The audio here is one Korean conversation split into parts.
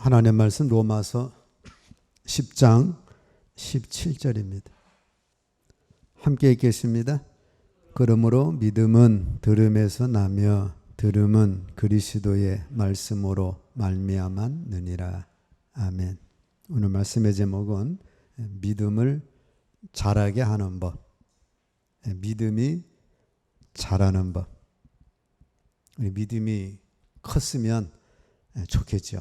하나님의 말씀 로마서 10장 17절입니다. 함께 읽겠습니다. 그러므로 믿음은 들음에서 나며 들음은 그리스도의 말씀으로 말미암았느니라. 아멘. 오늘 말씀의 제목은 믿음을 자라게 하는 법. 믿음이 자라는 법. 우리 믿음이 컸으면 좋겠죠.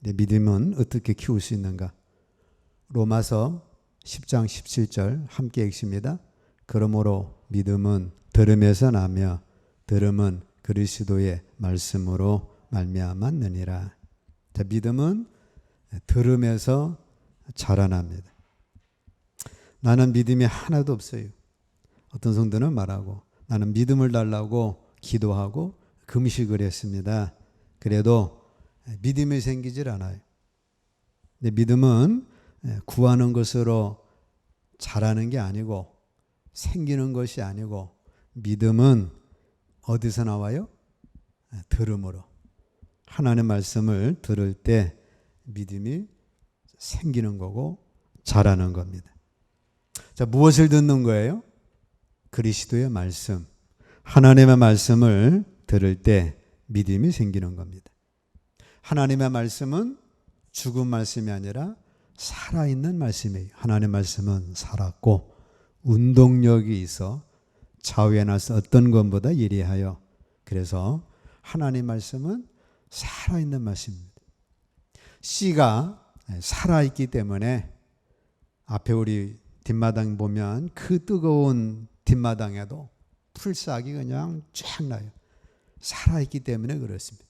내 믿음은 어떻게 키울 수 있는가? 로마서 10장 17절 함께 읽습니다. 그러므로 믿음은 들음에서 나며 들음은 그리스도의 말씀으로 말미암았느니라. 자, 믿음은 들음에서 자라납니다. 나는 믿음이 하나도 없어요. 어떤 성도는 말하고 나는 믿음을 달라고 기도하고 금식을 했습니다. 그래도 믿음이 생기질 않아요. 근데 믿음은 구하는 것으로 자라는 게 아니고 생기는 것이 아니고 믿음은 어디서 나와요? 들음으로. 하나님의 말씀을 들을 때 믿음이 생기는 거고 자라는 겁니다. 자, 무엇을 듣는 거예요? 그리스도의 말씀. 하나님의 말씀을 들을 때 믿음이 생기는 겁니다. 하나님의 말씀은 죽은 말씀이 아니라 살아있는 말씀이에요. 하나님의 말씀은 살았고 운동력이 있어 좌우에 나서 어떤 것보다 예리하여. 그래서 하나님의 말씀은 살아있는 말씀입니다. 씨가 살아있기 때문에 앞에 우리 뒷마당 보면 그 뜨거운 뒷마당에도 풀싹이 그냥 쫙 나요. 살아있기 때문에 그렇습니다.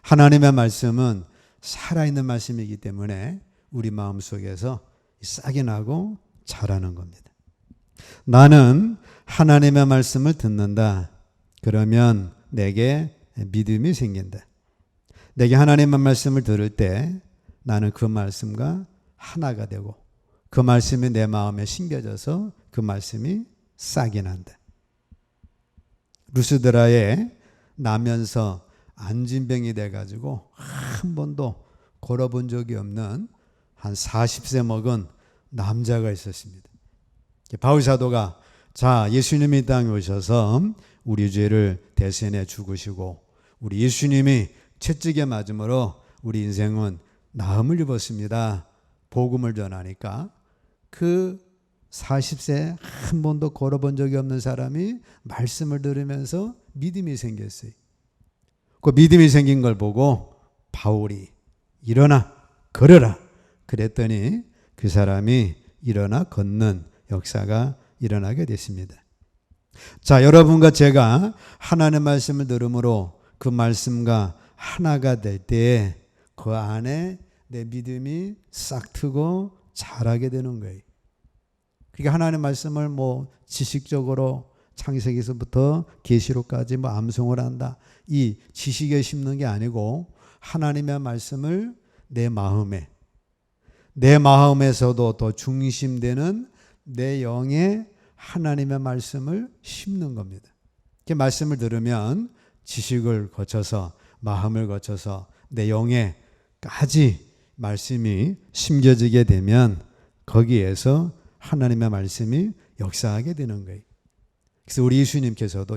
하나님의 말씀은 살아있는 말씀이기 때문에 우리 마음속에서 싹이 나고 자라는 겁니다. 나는 하나님의 말씀을 듣는다. 그러면 내게 믿음이 생긴다. 내게 하나님의 말씀을 들을 때 나는 그 말씀과 하나가 되고 그 말씀이 내 마음에 심겨져서 그 말씀이 싹이 난다. 루스드라에 나면서 안진병이 돼가지고 한 번도 걸어본 적이 없는 한 40세 먹은 남자가 있었습니다. 바울 사도가 자, 예수님이 이 땅에 오셔서 우리 죄를 대신해 죽으시고 우리 예수님이 채찍에 맞음으로 우리 인생은 나음을 입었습니다. 복음을 전하니까 그 40세 한 번도 걸어본 적이 없는 사람이 말씀을 들으면서 믿음이 생겼어요. 그 믿음이 생긴 걸 보고 바울이 일어나 걸어라 그랬더니 그 사람이 일어나 걷는 역사가 일어나게 됐습니다. 자, 여러분과 제가 하나님의 말씀을 들음으로 그 말씀과 하나가 될 때 그 안에 내 믿음이 싹 트고 자라게 되는 거예요. 그러니까 하나님의 말씀을 지식적으로 창세기서부터 계시록까지 암송을 한다. 이 지식에 심는 게 아니고 하나님의 말씀을 내 마음에서도 더 중심되는 내 영에 하나님의 말씀을 심는 겁니다. 그 말씀을 들으면 지식을 거쳐서 마음을 거쳐서 내 영에까지 말씀이 심겨지게 되면 거기에서 하나님의 말씀이 역사하게 되는 거예요. 그래서 우리 예수님께서도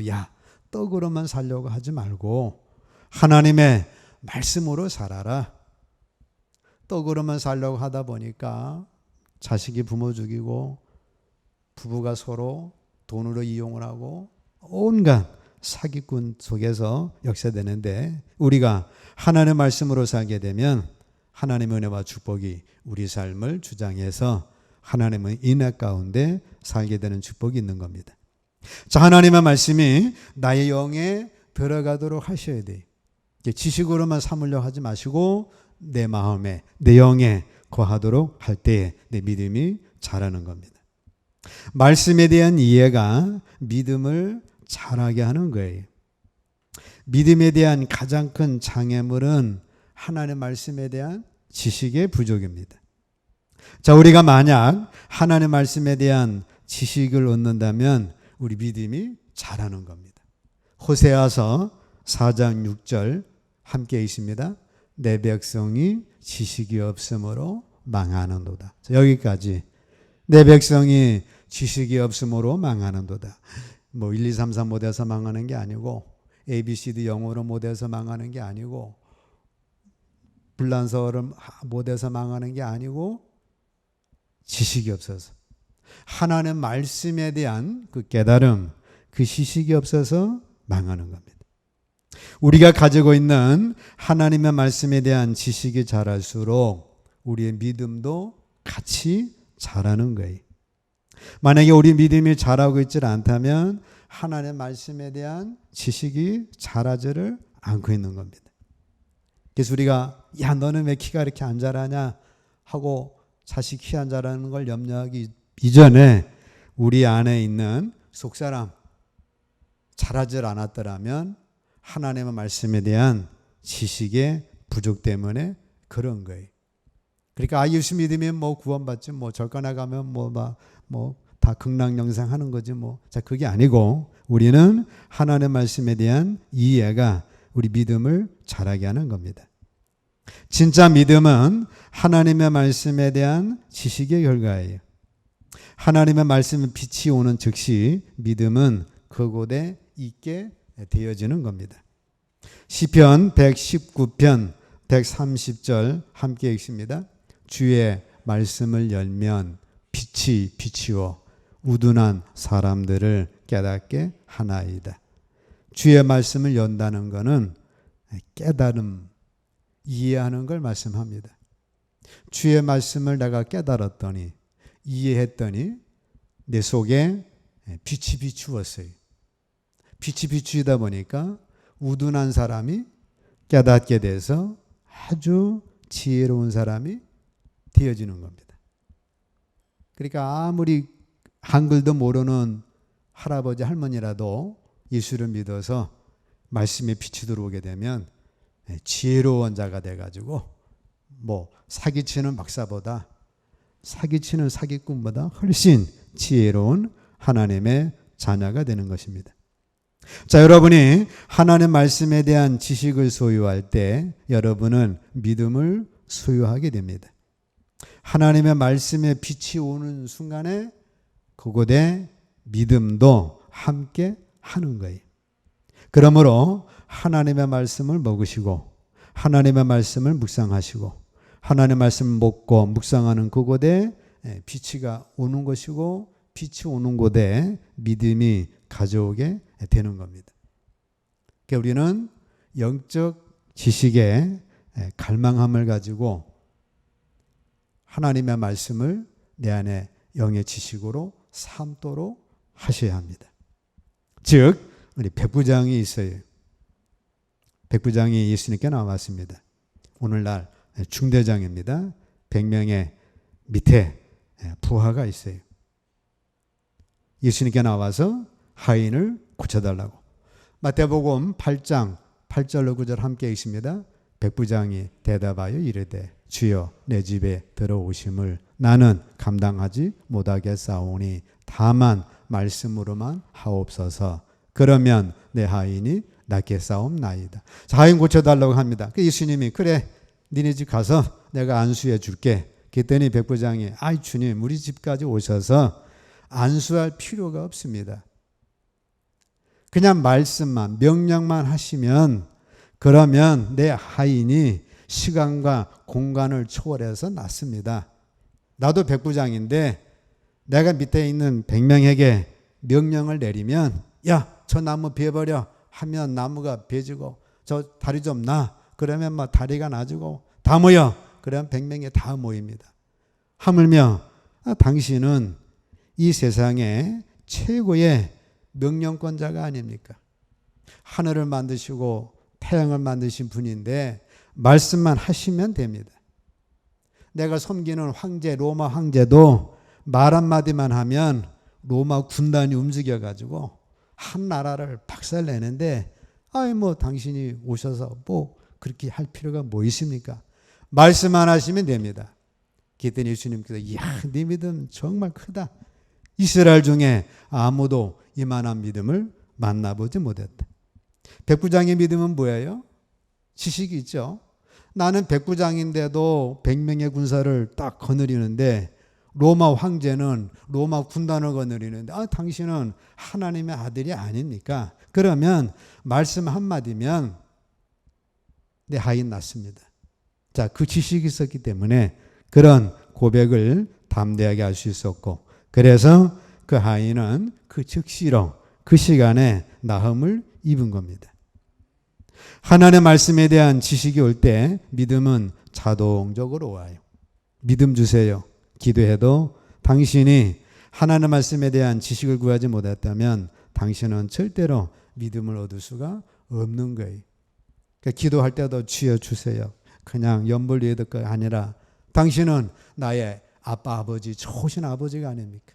떡으로만 살려고 하지 말고 하나님의 말씀으로 살아라. 떡으로만 살려고 하다 보니까 자식이 부모 죽이고 부부가 서로 돈으로 이용을 하고 온갖 사기꾼 속에서 역사되는데 우리가 하나님의 말씀으로 살게 되면 하나님의 은혜와 축복이 우리 삶을 주장해서 하나님의 인애 가운데 살게 되는 축복이 있는 겁니다. 자, 하나님의 말씀이 나의 영에 들어가도록 하셔야 돼요. 지식으로만 삼으려고 하지 마시고 내 마음에, 내 영에 거하도록 할 때에 내 믿음이 자라는 겁니다. 말씀에 대한 이해가 믿음을 자라게 하는 거예요. 믿음에 대한 가장 큰 장애물은 하나님의 말씀에 대한 지식의 부족입니다. 자, 우리가 만약 하나님의 말씀에 대한 지식을 얻는다면 우리 믿음이 자라는 겁니다. 호세아서 4장 6절 함께 있습니다. 내 백성이 지식이 없으므로 망하는도다. 여기까지. 내 백성이 지식이 없으므로 망하는도다. 뭐 1, 2, 3, 4 못해서 망하는 게 아니고 ABCD 영어로 못해서 망하는 게 아니고 불란서어를 못해서 망하는 게 아니고 지식이 없어서 하나님의 말씀에 대한 그 깨달음, 그 지식이 없어서 망하는 겁니다. 우리가 가지고 있는 하나님의 말씀에 대한 지식이 자랄수록 우리의 믿음도 같이 자라는 거예요. 만약에 우리 믿음이 자라고 있지 않다면 하나님의 말씀에 대한 지식이 자라지를 않고 있는 겁니다. 그래서 우리가 야 너는 왜 키가 이렇게 안 자라냐 하고 자식 키 안 자라는 걸 염려하기 이전에 우리 안에 있는 속사람 자라질 않았더라면 하나님의 말씀에 대한 지식의 부족 때문에 그런 거예요. 그러니까 예수 믿으면 뭐 구원받지 뭐 절가 나가면 뭐 다 극락영생 하는 거지 뭐. 자, 그게 아니고 우리는 하나님의 말씀에 대한 이해가 우리 믿음을 자라게 하는 겁니다. 진짜 믿음은 하나님의 말씀에 대한 지식의 결과예요. 하나님의 말씀에 빛이 오는 즉시 믿음은 그곳에 있게 되어지는 겁니다. 시편 119편 130절 함께 읽습니다. 주의 말씀을 열면 빛이 비치워 우둔한 사람들을 깨닫게 하나이다. 주의 말씀을 연다는 것은 깨달음, 이해하는 걸 말씀합니다. 주의 말씀을 내가 깨달았더니 이해했더니 내 속에 빛이 비추었어요. 빛이 비추다 보니까 우둔한 사람이 깨닫게 돼서 아주 지혜로운 사람이 되어지는 겁니다. 그러니까 아무리 한글도 모르는 할아버지 할머니라도 예수를 믿어서 말씀에 빛이 들어오게 되면 지혜로운 자가 돼가지고 뭐 사기치는 박사보다 사기치는 사기꾼보다 훨씬 지혜로운 하나님의 자녀가 되는 것입니다. 자, 여러분이 하나님 말씀에 대한 지식을 소유할 때 여러분은 믿음을 소유하게 됩니다. 하나님의 말씀에 빛이 오는 순간에 그곳에 믿음도 함께 하는 거예요. 그러므로 하나님의 말씀을 먹으시고 하나님의 말씀을 묵상하시고 하나님의 말씀을 먹고 묵상하는 그곳에 빛이가 오는 것이고 빛이 오는 곳에 믿음이 가져오게 되는 겁니다. 그러니까 우리는 영적 지식의 갈망함을 가지고 하나님의 말씀을 내 안에 영의 지식으로 삼도록 하셔야 합니다. 즉 우리 백부장이 있어요. 백부장이 예수님께 나왔습니다. 오늘날 중대장입니다. 100명의 밑에 부하가 있어요. 예수님께 나와서 하인을 고쳐달라고. 마태복음 8장 8절로 9절 함께 읽습니다. 백부장이 대답하여 이르되 주여 내 집에 들어오심을 나는 감당하지 못하겠사오니 다만 말씀으로만 하옵소서. 그러면 내 하인이 낫게 싸움나이다. 자, 하인 고쳐달라고 합니다. 그 예수님이 그래 니네 집 가서 내가 안수해 줄게. 그랬더니 백부장이 아이 주님 우리 집까지 오셔서 안수할 필요가 없습니다. 그냥 말씀만 명령만 하시면 그러면 내 하인이 시간과 공간을 초월해서 낫습니다. 나도 백부장인데 내가 밑에 있는 100명에게 명령을 내리면 야, 저 나무 베어버려 하면 나무가 베지고 저 다리 좀 놔. 그러면 뭐 다리가 나지고 다 모여. 그러면 100명이 다 모입니다. 하물며 당신은 이 세상의 최고의 명령권자가 아닙니까? 하늘을 만드시고 태양을 만드신 분인데 말씀만 하시면 됩니다. 내가 섬기는 황제 로마 황제도 말 한마디만 하면 로마 군단이 움직여가지고 한 나라를 박살내는데 아이 뭐 당신이 오셔서 뭐 그렇게 할 필요가 뭐 있습니까? 말씀만 하시면 됩니다. 그랬더니 예수님께서 이야 네 믿음 정말 크다. 이스라엘 중에 아무도 이만한 믿음을 만나보지 못했다. 백부장의 믿음은 뭐예요? 지식이 있죠. 나는 백부장인데도 100명의 군사를 딱 거느리는데 로마 황제는 로마 군단을 거느리는데 당신은 하나님의 아들이 아닙니까? 그러면 말씀 한마디면 내 하인 낳습니다. 자, 그 지식이 있었기 때문에 그런 고백을 담대하게 할 수 있었고, 그래서 그 하인은 그 즉시로 그 시간에 나음을 입은 겁니다. 하나님의 말씀에 대한 지식이 올 때 믿음은 자동적으로 와요. 믿음 주세요. 기도해도 당신이 하나님의 말씀에 대한 지식을 구하지 못했다면 당신은 절대로 믿음을 얻을 수가 없는 거예요. 그러니까 기도할 때도 주여 주세요. 그냥 연불리에 듣가 아니라 당신은 나의 아빠 아버지 좋으신 아버지가 아닙니까?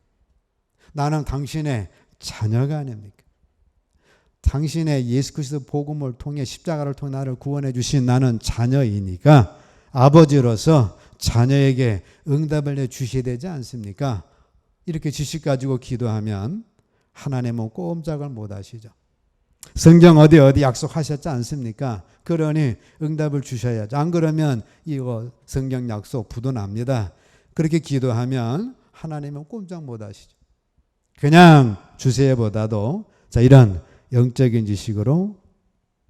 나는 당신의 자녀가 아닙니까? 당신의 예수 그리스도 복음을 통해 십자가를 통해 나를 구원해 주신 나는 자녀이니까 아버지로서 자녀에게 응답을 내주셔야 되지 않습니까? 이렇게 지식 가지고 기도하면 하나님은 꼼짝을 못 하시죠. 성경 어디 약속하셨지 않습니까? 그러니 응답을 주셔야죠. 안 그러면 이거 성경 약속 부도납니다. 그렇게 기도하면 하나님은 꼼짝 못 하시죠. 그냥 주세요보다도 자, 이런 영적인 지식으로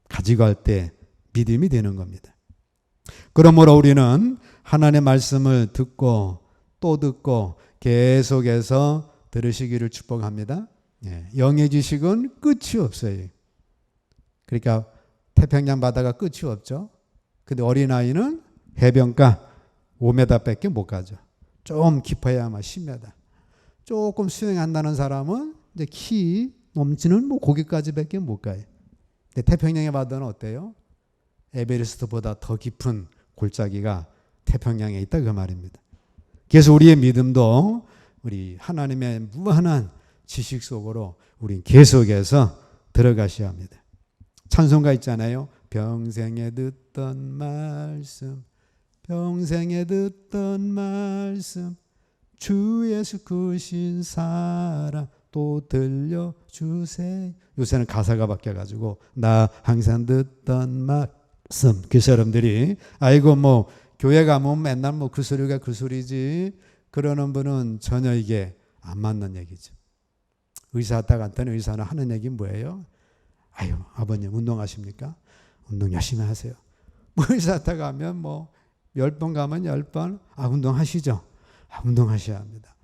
가지고 갈 때 믿음이 되는 겁니다. 그러므로 우리는 하나님의 말씀을 듣고 또 듣고 계속해서 들으시기를 축복합니다. 영의 지식은 끝이 없어요. 그러니까 태평양 바다가 끝이 없죠. 근데 어린아이는 해변가 5m밖에 못 가죠. 좀 깊어야만 10m. 조금 수영한다는 사람은 이제 키 넘치는 거기까지밖에 못 가요. 근데 태평양의 바다는 어때요? 에베레스트보다 더 깊은 골짜기가 태평양에 있다 그 말입니다. 그래서 우리의 믿음도 우리 하나님의 무한한 지식 속으로 우리 계속해서 들어가셔야 합니다. 찬송가 있잖아요. 평생에 듣던 말씀, 평생에 듣던 말씀, 주 예수 크신 사랑 또 들려주세요. 요새는 가사가 바뀌어가지고 나 항상 듣던 말씀. 그 사람들이 아이고 교회 가면 맨날 그 소리가 그 소리지 그러는 분은 전혀 이게 안 맞는 얘기죠. 의사 왔다 갔더니 의사는 하는 얘기 뭐예요? 아유 아버님 운동하십니까? 운동 열심히 하세요. 의사 왔다 가면 10번 가면 10번 운동하시죠? 운동하셔야 합니다.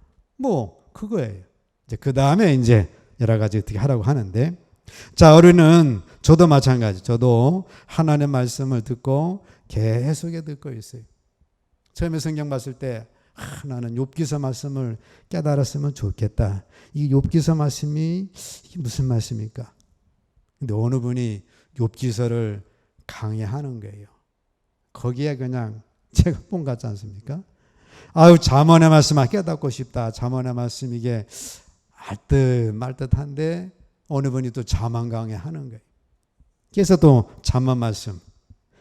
그거예요. 이제 그 다음에 이제 여러 가지 어떻게 하라고 하는데, 자, 우리는 저도 마찬가지. 저도 하나님의 말씀을 듣고 계속 듣고 있어요. 처음에 성경 봤을 때 나는 욥기서 말씀을 깨달았으면 좋겠다. 이 욥기서 말씀이 이게 무슨 말씀입니까? 근데 어느 분이 욥기서를 강의하는 거예요. 거기에 그냥 제가 본 같지 않습니까? 잠언의 말씀 깨닫고 싶다. 잠언의 말씀 이게 알듯 말듯한데 어느 분이 또 잠언 강의하는 거예요. 그래서 또 잠언 말씀.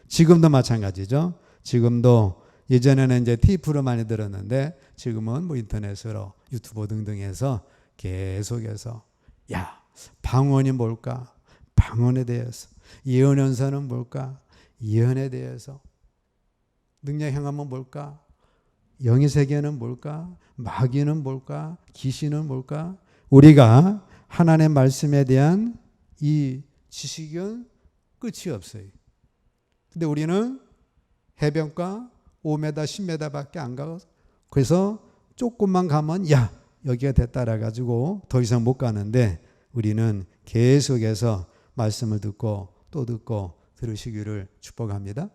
지금도 마찬가지죠. 지금도 예전에는 이제 테이프로 많이 들었는데 지금은 인터넷으로 유튜브 등등해서 계속해서 방언이 뭘까? 방언에 대해서. 예언연사는 뭘까? 예언에 대해서. 능력 행함은 뭘까? 영의 세계는 뭘까? 마귀는 뭘까? 귀신은 뭘까? 우리가 하나님의 말씀에 대한 이 지식은 끝이 없어요. 근데 우리는 해변가 5m, 10m밖에 안 가고 그래서 조금만 가면 여기가 됐다라 가지고 더 이상 못 가는데 우리는 계속해서 말씀을 듣고 또 듣고 들으시기를 축복합니다.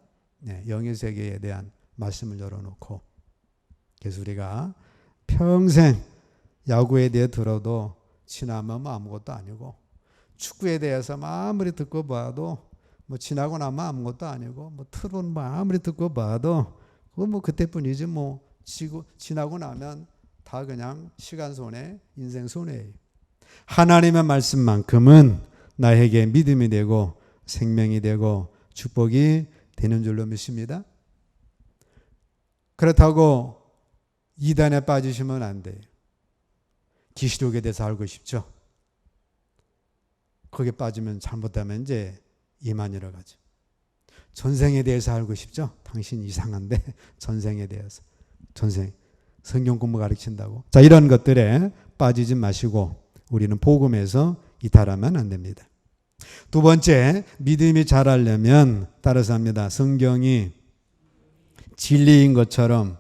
영의 세계에 대한 말씀을 열어놓고 그래서 우리가 평생 야구에 대해 들어도 지나면 아무것도 아니고 축구에 대해서 아무리 듣고 봐도 지나고 나면 아무것도 아니고 트론 아무리 듣고 봐도 그거 그때뿐이지 지나고 나면 다 그냥 시간 손해, 인생 손해예요. 하나님의 말씀만큼은 나에게 믿음이 되고 생명이 되고 축복이 되는 줄로 믿습니다. 그렇다고 이단에 빠지시면 안 돼요. 기시록에 대해서 알고 싶죠? 거기에 빠지면 잘못하면 이제 이만이라 가죠. 전생에 대해서 알고 싶죠? 당신 이상한데 전생에 대해서. 전생. 성경 공부 가르친다고. 자, 이런 것들에 빠지지 마시고 우리는 복음에서 이탈하면 안 됩니다. 두 번째, 믿음이 자라려면 따라서 합니다. 성경이 진리인 것처럼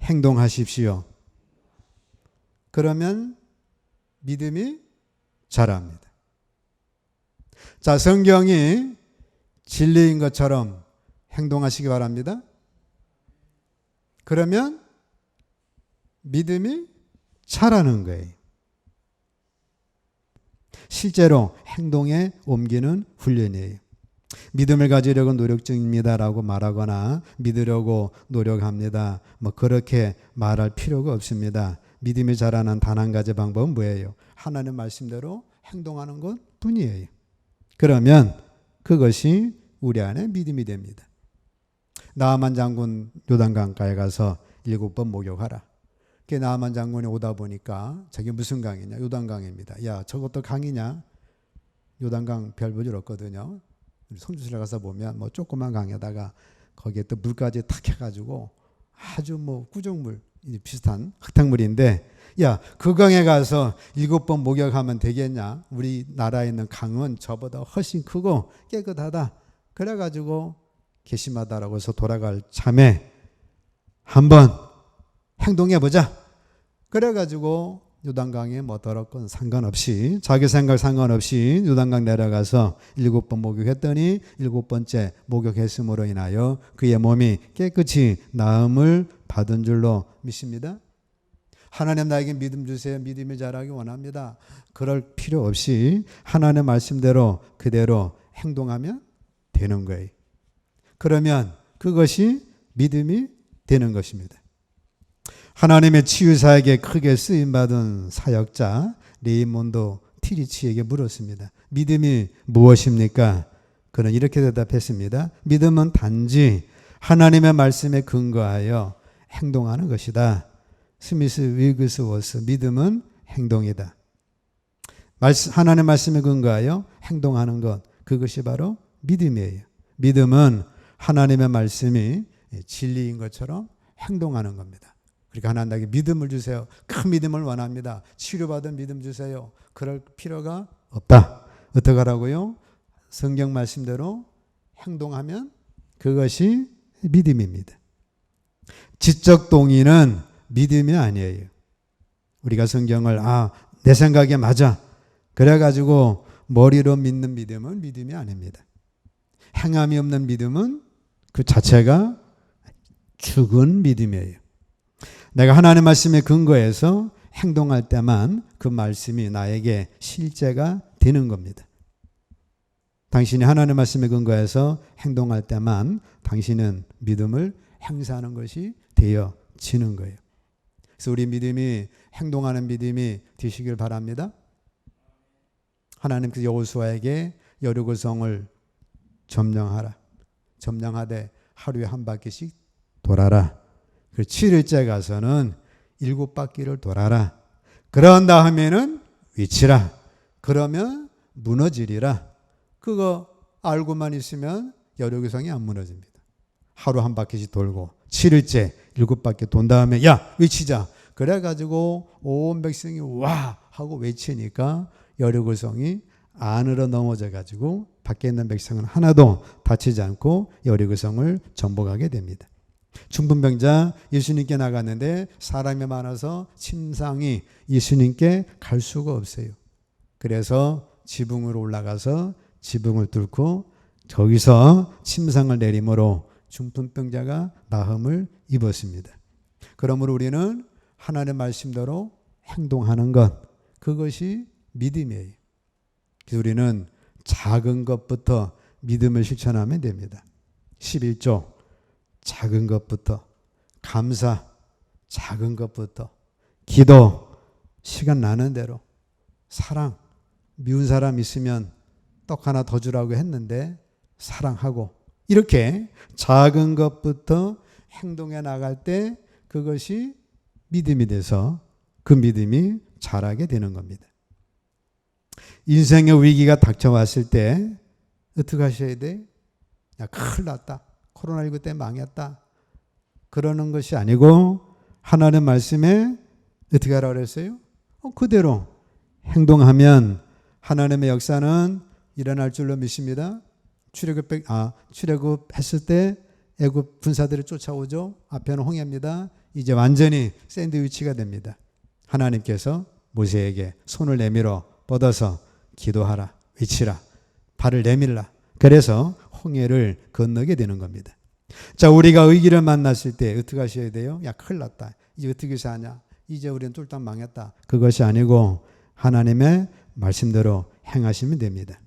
행동하십시오. 그러면 믿음이 자랍니다. 자, 성경이 진리인 것처럼 행동하시기 바랍니다. 그러면 믿음이 자라는 거예요. 실제로 행동에 옮기는 훈련이에요. 믿음을 가지려고 노력 중입니다라고 말하거나 믿으려고 노력합니다. 뭐 그렇게 말할 필요가 없습니다. 믿음이 자라는 단 한 가지 방법은 뭐예요? 하나님 말씀대로 행동하는 것 뿐이에요. 그러면 그것이 우리 안에 믿음이 됩니다. 나아만 장군 요단강가에 가서 7번 목욕하라. 나아만 장군이 오다 보니까 저게 무슨 강이냐? 요단강입니다. 야, 저것도 강이냐? 요단강 별 볼 일 없거든요. 성주실에 가서 보면 뭐 조그만 강에다가 거기에 또 물까지 탁 해가지고 아주 뭐 구정물 비슷한 흙탕물인데, 야, 그 강에 가서 7번 목욕하면 되겠냐? 우리나라에 있는 강은 저보다 훨씬 크고 깨끗하다. 그래가지고 괘씸하다라고 해서 돌아갈 참에 한번 행동해보자. 그래가지고 요단강에 뭐 더럽건 상관없이, 자기 생각 상관없이 요단강 내려가서 7번 목욕했더니 7번째 목욕했음으로 인하여 그의 몸이 깨끗이 나음을 받은 줄로 믿습니다. 하나님 나에게 믿음 주세요. 믿음이 자라기 원합니다. 그럴 필요 없이 하나님의 말씀대로 그대로 행동하면 되는 거예요. 그러면 그것이 믿음이 되는 것입니다. 하나님의 치유사에게 크게 쓰임받은 사역자 레이몬드 티리치에게 물었습니다. 믿음이 무엇입니까? 그는 이렇게 대답했습니다. 믿음은 단지 하나님의 말씀에 근거하여 행동하는 것이다. 스미스 위그스워스, 믿음은 행동이다. 하나님의 말씀에 근거하여 행동하는 것, 그것이 바로 믿음이에요. 믿음은 하나님의 말씀이 진리인 것처럼 행동하는 겁니다. 그러니까 하나님 나에게 믿음을 주세요. 큰 믿음을 원합니다. 치료받은 믿음 주세요. 그럴 필요가 없다. 어떻게 하라고요? 성경 말씀대로 행동하면 그것이 믿음입니다. 지적 동의는 믿음이 아니에요. 우리가 성경을 내 생각에 맞아. 그래가지고 머리로 믿는 믿음은 믿음이 아닙니다. 행함이 없는 믿음은 그 자체가 죽은 믿음이에요. 내가 하나님의 말씀에 근거해서 행동할 때만 그 말씀이 나에게 실제가 되는 겁니다. 당신이 하나님의 말씀에 근거해서 행동할 때만 당신은 믿음을 행사하는 것이 되어지는 거예요. 그래서 우리 믿음이 행동하는 믿음이 되시길 바랍니다. 하나님께서 여호수아에게 여리고성을 점령하라. 점령하되 하루에 한 바퀴씩 돌아라. 그 7일째 가서는 7바퀴를 돌아라. 그런 다음에는 외치라. 그러면 무너지리라. 그거 알고만 있으면 여리고성이 안 무너집니다. 하루 한 바퀴씩 돌고 7일째 7바퀴 돈 다음에 야 외치자. 그래가지고 온 백성이 와 하고 외치니까 여리고성이 안으로 넘어져 가지고 밖에 있는 백성은 하나도 다치지 않고 여리고성을 정복하게 됩니다. 중풍병자 예수님께 나갔는데 사람이 많아서 침상이 예수님께 갈 수가 없어요. 그래서 지붕으로 올라가서 지붕을 뚫고 저기서 침상을 내림으로 중풍병자가 나음을 입었습니다. 그러므로 우리는 하나님의 말씀대로 행동하는 것, 그것이 믿음이에요. 그래서 우리는 작은 것부터 믿음을 실천하면 됩니다. 11조 작은 것부터, 감사 작은 것부터, 기도 시간 나는 대로, 사랑 미운 사람 있으면 떡 하나 더 주라고 했는데 사랑하고, 이렇게 작은 것부터 행동해 나갈 때 그것이 믿음이 돼서 그 믿음이 자라게 되는 겁니다. 인생의 위기가 닥쳐왔을 때 어떻게 하셔야 돼? 야, 큰일 났다. 코로나19 때문에 망했다. 그러는 것이 아니고 하나님 말씀에 어떻게 하라고 그랬어요? 그대로 행동하면 하나님의 역사는 일어날 줄로 믿습니다. 출애굽했을 때 애굽 군사들이 쫓아오죠. 앞에는 홍해입니다. 이제 완전히 샌드위치가 됩니다. 하나님께서 모세에게 손을 내밀어 뻗어서 기도하라, 외치라, 발을 내밀라. 그래서 홍해를 건너게 되는 겁니다. 자, 우리가 의기를 만났을 때 어떻게 하셔야 돼요? 야, 큰일 났다. 이제 어떻게 사냐? 이제 우리는 뚫딱 망했다. 그것이 아니고 하나님의 말씀대로 행하시면 됩니다.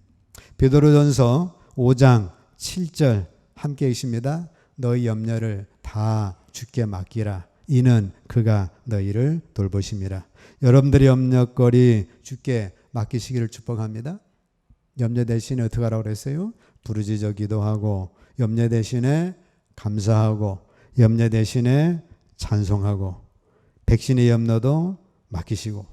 베드로전서 5장 7절 함께 있습니다. 너희 염려를 다 주께 맡기라. 이는 그가 너희를 돌보심이라. 여러분들의 염려거리 주께 맡기시기를 축복합니다. 염려 대신에 어떻게 하라고 그랬어요? 부르짖어 기도하고, 염려 대신에 감사하고, 염려 대신에 찬송하고, 백신의 염려도 맡기시고,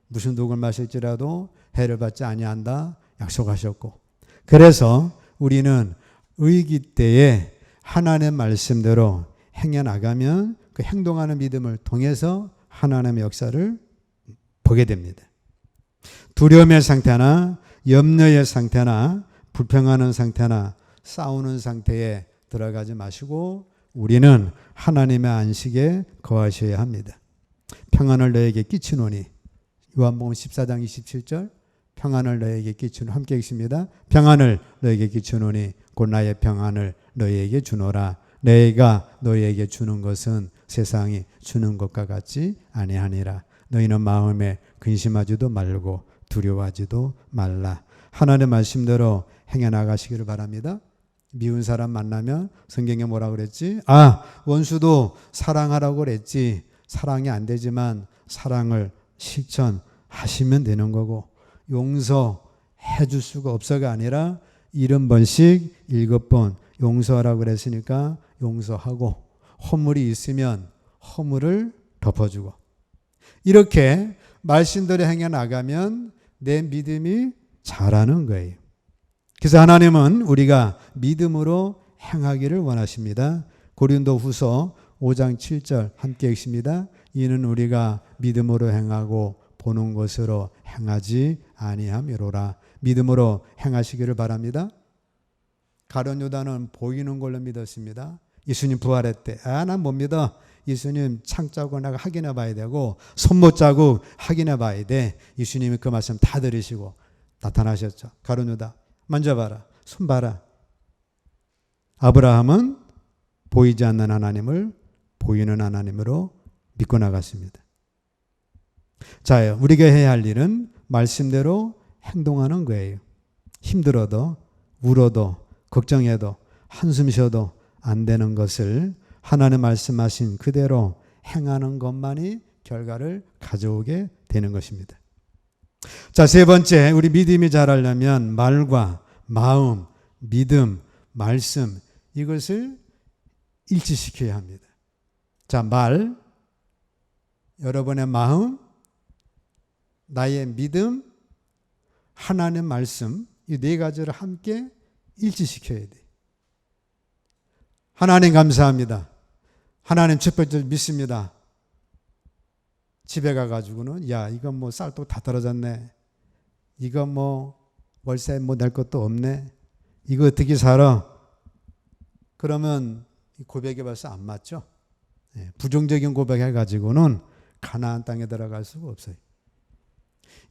무슨 독을 마실지라도 해를 받지 아니한다 약속하셨고, 그래서 우리는 의기 때에 하나님의 말씀대로 행해 나가면 그 행동하는 믿음을 통해서 하나님의 역사를 보게 됩니다. 두려움의 상태나 염려의 상태나 불평하는 상태나 싸우는 상태에 들어가지 마시고 우리는 하나님의 안식에 거하셔야 합니다. 평안을 너에게 끼치노니, 요한복음 14장 27절, 평안을 너에게 끼치노니, 함께 읽습니다. 평안을 너에게 끼치노니 곧 나의 평안을 너희에게 주노라. 내가 너희에게 주는 것은 세상이 주는 것과 같지 아니하니라. 너희는 마음에 근심하지도 말고 두려워하지도 말라. 하나님의 말씀대로 행해 나가시기를 바랍니다. 미운 사람 만나면 성경에 뭐라고 그랬지? 원수도 사랑하라고 그랬지. 사랑이 안 되지만 사랑을 실천하시면 되는 거고, 용서해 줄 수가 없어가 아니라 70번씩 7번 용서하라고 그랬으니까 용서하고, 허물이 있으면 허물을 덮어주고, 이렇게 말씀대로 행해 나가면 내 믿음이 자라는 거예요. 그래서 하나님은 우리가 믿음으로 행하기를 원하십니다. 고린도후서 5장 7절 함께 읽습니다. 이는 우리가 믿음으로 행하고 보는 것으로 행하지 아니함이로라. 믿음으로 행하시기를 바랍니다. 가룟 유다는 보이는 걸로 믿었습니다. 예수님 부활했대. 난 못 믿어. 예수님 창자국 내가 확인해 봐야 되고 손못 자국 확인해 봐야 돼. 예수님이 그 말씀 다 들으시고 나타나셨죠. 가룟 유다 만져봐라, 손 봐라. 아브라함은 보이지 않는 하나님을 보이는 하나님으로 믿고 나갔습니다. 자, 우리가 해야 할 일은 말씀대로 행동하는 거예요. 힘들어도 울어도 걱정해도 한숨 쉬어도 안 되는 것을 하나님 말씀하신 그대로 행하는 것만이 결과를 가져오게 되는 것입니다. 자, 세 번째, 우리 믿음이 자라려면 말과 마음, 믿음, 말씀, 이것을 일치시켜야 합니다. 자, 말, 여러분의 마음, 나의 믿음, 하나님 말씀, 이 네 가지를 함께 일치시켜야 돼. 하나님 감사합니다. 하나님 첫 번째 믿습니다. 집에 가가지고는 야, 이거 뭐 쌀도 다 떨어졌네. 이거 뭐 월세 뭐 낼 것도 없네. 이거 어떻게 살아? 그러면 고백이 벌써 안 맞죠? 부정적인 고백 해가지고는 가나안 땅에 들어갈 수가 없어요.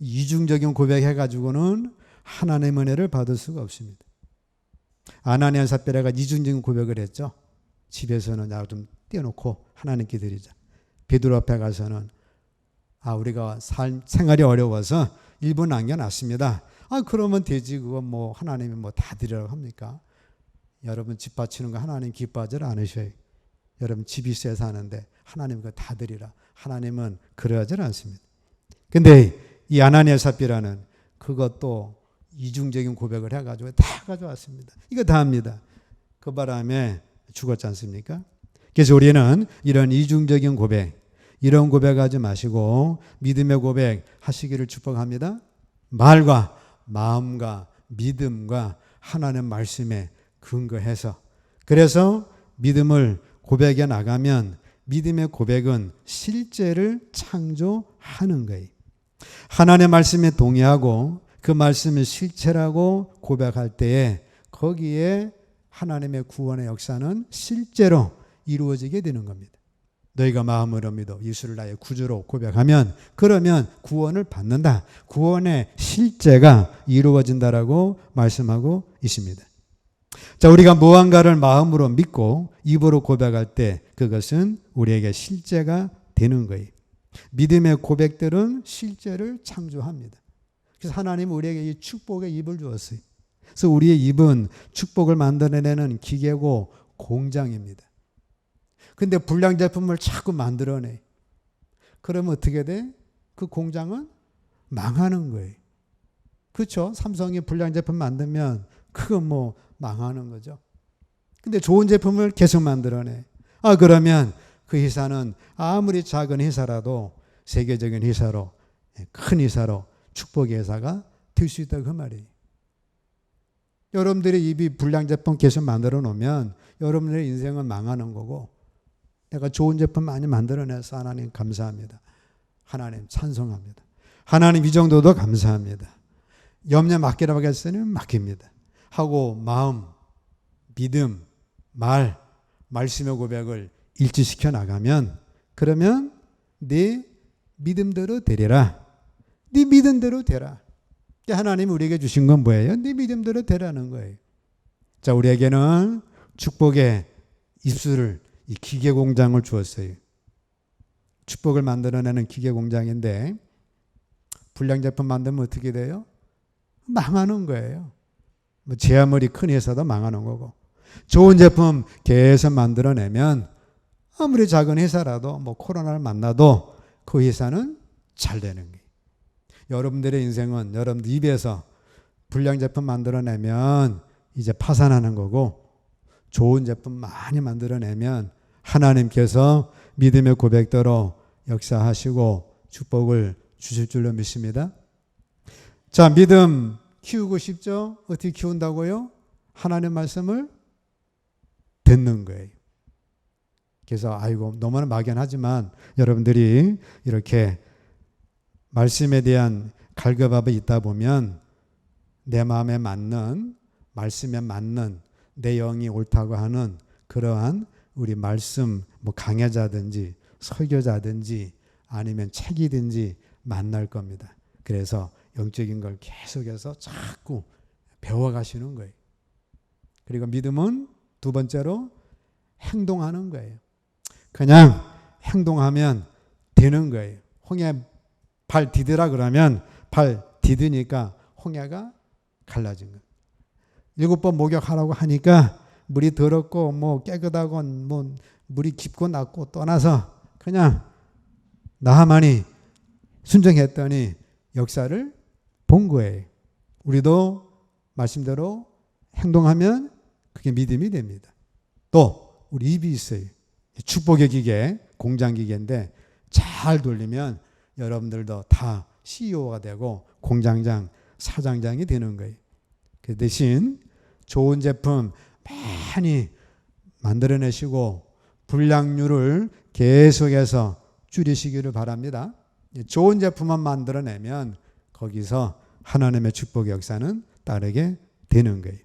이중적인 고백 해가지고는 하나님의 은혜를 받을 수가 없습니다. 아나니아 삽비라가 이중적인 고백을 했죠. 집에서는 야 좀 떼어놓고 하나님께 드리자. 베드로 앞에 가서는 우리가 생활이 어려워서 일부 남겨놨습니다. 그러면 되지. 그거 뭐 하나님이 뭐 다 드리라고 합니까? 여러분 집 바치는 거 하나님 기뻐하지 않으셔요. 여러분 집이 있어야 사는데 하나님 그거 다 드리라. 하나님은 그러하지 않습니다. 근데 이 아나니아 삽비라는 그것도 이중적인 고백을 해가지고 다 가져왔습니다. 이거 다 합니다. 그 바람에 죽었지 않습니까? 그래서 우리는 이런 이중적인 고백, 이런 고백하지 마시고 믿음의 고백 하시기를 축복합니다. 말과 마음과 믿음과 하나님 말씀에 근거해서 그래서 믿음을 고백해 나가면 믿음의 고백은 실제를 창조하는 거예요. 하나님의 말씀에 동의하고 그 말씀을 실체라고 고백할 때에 거기에 하나님의 구원의 역사는 실제로 이루어지게 되는 겁니다. 너희가 마음으로 믿어 예수를 나의 구주로 고백하면 그러면 구원을 받는다. 구원의 실제가 이루어진다라고 말씀하고 있습니다. 자, 우리가 무언가를 마음으로 믿고 입으로 고백할 때 그것은 우리에게 실제가 되는 거예요. 믿음의 고백들은 실제를 창조합니다. 그래서 하나님은 우리에게 이 축복의 입을 주었어요. 그래서 우리의 입은 축복을 만들어내는 기계고 공장입니다. 근데 불량제품을 자꾸 만들어내. 그러면 어떻게 돼? 그 공장은 망하는 거예요. 그렇죠? 삼성이 불량제품 만들면 그건 뭐 망하는 거죠. 근데 좋은 제품을 계속 만들어내. 그러면 그 회사는 아무리 작은 회사라도 세계적인 회사로, 큰 회사로 축복의 회사가 될 수 있다 그 말이에요. 여러분들의 입이 불량제품 계속 만들어 놓으면 여러분들의 인생은 망하는 거고, 내가 좋은 제품 많이 만들어내서 하나님 감사합니다. 하나님 찬송합니다. 하나님 이 정도도 감사합니다. 염려 맡기라고 했으니 맡깁니다. 하고 마음, 믿음, 말씀의 고백을 일치시켜 나가면 그러면 네 믿음대로 되리라. 네 믿음대로 되라. 하나님이 우리에게 주신 건 뭐예요? 네 믿음대로 되라는 거예요. 자, 우리에게는 축복의 입술을 이 기계 공장을 주었어요. 축복을 만들어내는 기계 공장인데 불량 제품 만들면 어떻게 돼요? 망하는 거예요. 제 아무리 큰 회사도 망하는 거고, 좋은 제품 계속 만들어내면 아무리 작은 회사라도 코로나를 만나도 그 회사는 잘 되는 거예요. 여러분들의 인생은 여러분들 입에서 불량 제품 만들어내면 이제 파산하는 거고, 좋은 제품 많이 만들어내면 하나님께서 믿음의 고백대로 역사하시고 축복을 주실 줄로 믿습니다. 자, 믿음 키우고 싶죠? 어떻게 키운다고요? 하나님의 말씀을 듣는 거예요. 그래서 너무나 막연하지만 여러분들이 이렇게 말씀에 대한 갈급함이 있다 보면 내 마음에 맞는, 말씀에 맞는, 내 영이 옳다고 하는 그러한 우리 말씀 강해자든지 설교자든지 아니면 책이든지 만날 겁니다. 그래서 영적인 걸 계속해서 자꾸 배워가시는 거예요. 그리고 믿음은 두 번째로 행동하는 거예요. 그냥 행동하면 되는 거예요. 홍해 발 디디라 그러면 발 디디니까 홍해가 갈라진 거예요. 7번 목욕하라고 하니까 물이 더럽고 깨끗하고 물이 깊고 낮고 떠나서 그냥 나하만이 순종했더니 역사를 본 거예요. 우리도 말씀대로 행동하면 그게 믿음이 됩니다. 또 우리 입이 있어요. 축복의 기계, 공장 기계인데 잘 돌리면 여러분들도 다 CEO가 되고 공장장, 사장장이 되는 거예요. 그 대신 좋은 제품 많이 만들어내시고 불량률을 계속해서 줄이시기를 바랍니다. 좋은 제품만 만들어내면 거기서 하나님의 축복의 역사는 따르게 되는 거예요.